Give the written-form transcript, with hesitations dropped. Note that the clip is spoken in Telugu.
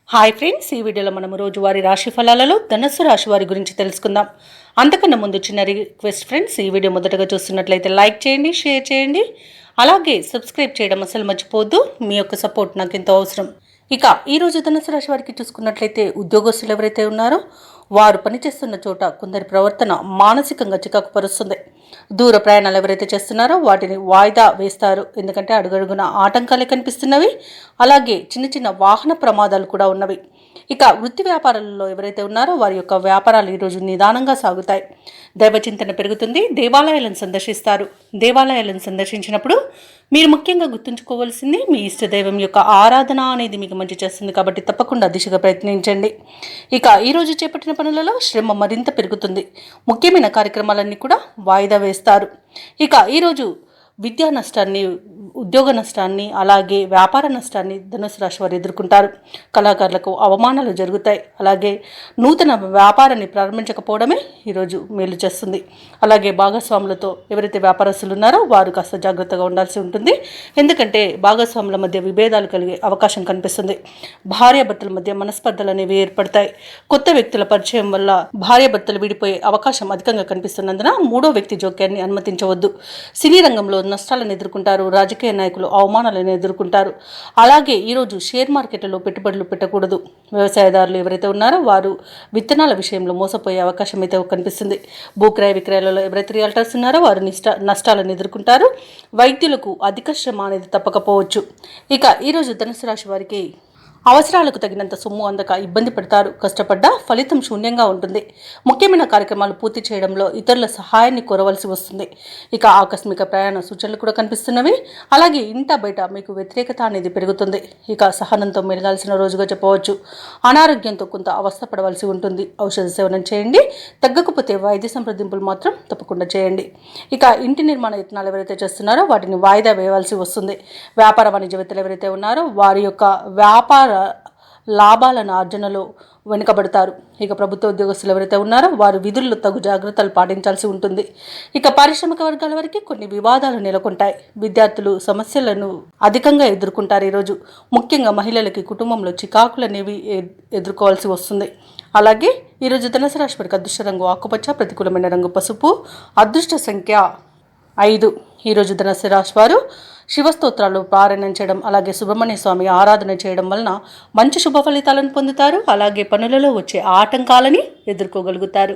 హాయ్ ఫ్రెండ్స్, ఈ వీడియోలో మనం రోజువారీ రాశి ఫలాలలో ధనుస్సు రాశి వారి గురించి తెలుసుకుందాం. అంతకన్నా ముందు చిన్న రిక్వెస్ట్ ఫ్రెండ్స్, ఈ వీడియో మొదటగా చూస్తున్నట్లయితే లైక్ చేయండి, షేర్ చేయండి, అలాగే సబ్స్క్రైబ్ చేయడం అసలు మర్చిపోవద్దు. మీ యొక్క సపోర్ట్ నాకు ఎంతో అవసరం. ఇక ఈరోజు ధనుస్సు రాశి వారికి చూసుకున్నట్లయితే ఉద్యోగస్తులు ఎవరైతే ఉన్నారో వారు పనిచేస్తున్న చోట కొందరి ప్రవర్తన మానసికంగా చికాకు పరుస్తుంది. దూర ప్రయాణాలు ఎవరైతే చేస్తున్నారో వాటిని వాయిదా వేస్తారు, ఎందుకంటే అడుగడుగున ఆటంకాలే కనిపిస్తున్నవి. అలాగే చిన్న చిన్న వాహన ప్రమాదాలు కూడా ఉన్నవి. ఇక వృత్తి వ్యాపారాలలో ఎవరైతే ఉన్నారో వారి యొక్క వ్యాపారాలు ఈరోజు నిదానంగా సాగుతాయి. దైవచింతన పెరుగుతుంది. దేవాలయాలను సందర్శిస్తారు. దేవాలయాలను సందర్శించినప్పుడు మీరు ముఖ్యంగా గుర్తుంచుకోవాల్సింది మీ ఇష్టదైవం యొక్క ఆరాధన అనేది మీకు మంచి చేస్తుంది, కాబట్టి తప్పకుండా దిశగా ప్రయత్నించండి. ఇక ఈరోజు చేపట్టిన పనులలో శ్రమ మరింత పెరుగుతుంది. ముఖ్యమైన కార్యక్రమాలన్నీ కూడా వాయిదా వేస్తారు. ఇక ఈరోజు విద్యా నష్టాన్ని, ఉద్యోగ నష్టాన్ని, అలాగే వ్యాపార నష్టాన్ని ధనుసు రాశి వారు ఎదుర్కొంటారు. కళాకారులకు అవమానాలు జరుగుతాయి. అలాగే నూతన వ్యాపారాన్ని ప్రారంభించకపోవడమే ఈరోజు మేలు చేస్తుంది. అలాగే భాగస్వాములతో ఎవరైతే వ్యాపారస్తులు ఉన్నారో వారు కాస్త జాగ్రత్తగా ఉండాల్సి ఉంటుంది, ఎందుకంటే భాగస్వాముల మధ్య విభేదాలు కలిగే అవకాశం కనిపిస్తుంది. భార్యాభర్తల మధ్య మనస్పర్ధలు అనేవి ఏర్పడతాయి. కొత్త వ్యక్తుల పరిచయం వల్ల భార్యాభర్తలు విడిపోయే అవకాశం అధికంగా కనిపిస్తున్నందున మూడో వ్యక్తి జోక్యాన్ని అనుమతించవద్దు. సినీ రంగంలో నష్టాలను ఎదుర్కొంటారు. రాజకీయ నాయకులు అవమానాలను ఎదుర్కొంటారు. అలాగే ఈరోజు షేర్ మార్కెట్లో పెట్టుబడులు పెట్టకూడదు. వ్యవసాయదారులు ఎవరైతే ఉన్నారో వారు విత్తనాల విషయంలో మోసపోయే అవకాశం అయితే కనిపిస్తుంది. భూక్రయ విక్రయాలలో ఎవరైతే రియల్టర్స్ ఉన్నారో వారు నష్టాలను ఎదుర్కొంటారు. వైద్యులకు అధిక శ్రమ అనేది తప్పకపోవచ్చు. ఇక ఈరోజు ధనుసు రాశి వారికి అవసరాలకు తగినంత సొమ్ము అందక ఇబ్బంది పడతారు. కష్టపడ్డా ఫలితం శూన్యంగా ఉంటుంది. ముఖ్యమైన కార్యక్రమాలు పూర్తి చేయడంలో ఇతరుల సహాయాన్ని కోరవలసి వస్తుంది. ఇక ఆకస్మిక ప్రయాణ సూచనలు కూడా కనిపిస్తున్నవి. అలాగే ఇంట బయట మీకు వ్యతిరేకత అనేది పెరుగుతుంది. ఇక సహనంతో మెలగాల్సిన రోజుగా చెప్పవచ్చు. అనారోగ్యంతో కొంత అవస్థపడవలసి ఉంటుంది. ఔషధ సేవనం చేయండి. తగ్గకపోతే వైద్య సంప్రదింపులు మాత్రం తప్పకుండా చేయండి. ఇక ఇంటి నిర్మాణ యత్నాలు ఎవరైతే చేస్తున్నారో వాటిని వాయిదా వేయవలసి వస్తుంది. వ్యాపార వాణిజ్యవేత్తలు ఎవరైతే ఉన్నారో వారి యొక్క వ్యాపార లాభాలను ఆర్జనలో వెనుకబడతారు. ఇక ప్రభుత్వ ఉద్యోగస్తులు ఎవరైతే ఉన్నారో వారు విధుల్లో తగు జాగ్రత్తలు పాటించాల్సి ఉంటుంది. ఇక పారిశ్రామిక వర్గాల వరకు కొన్ని వివాదాలు నెలకొంటాయి. విద్యార్థులు సమస్యలను అధికంగా ఎదుర్కొంటారు. ఈరోజు ముఖ్యంగా మహిళలకి కుటుంబంలో చికాకులు అనేవి ఎదుర్కోవాల్సి వస్తుంది. అలాగే ఈరోజు ధనుసు రాశి వారికి అదృష్ట రంగు ఆకుపచ్చ, ప్రతికూలమైన రంగు పసుపు, అదృష్ట సంఖ్య 5. ఈరోజు ధనుసు రాశి వారు శివస్తోత్రాలు పారాయణం చేయడం, అలాగే సుబ్రహ్మణ్య స్వామి ఆరాధన చేయడం వలన మంచి శుభ ఫలితాలను పొందుతారు. అలాగే పనులలో వచ్చే ఆటంకాలని ఎదుర్కోగలుగుతారు.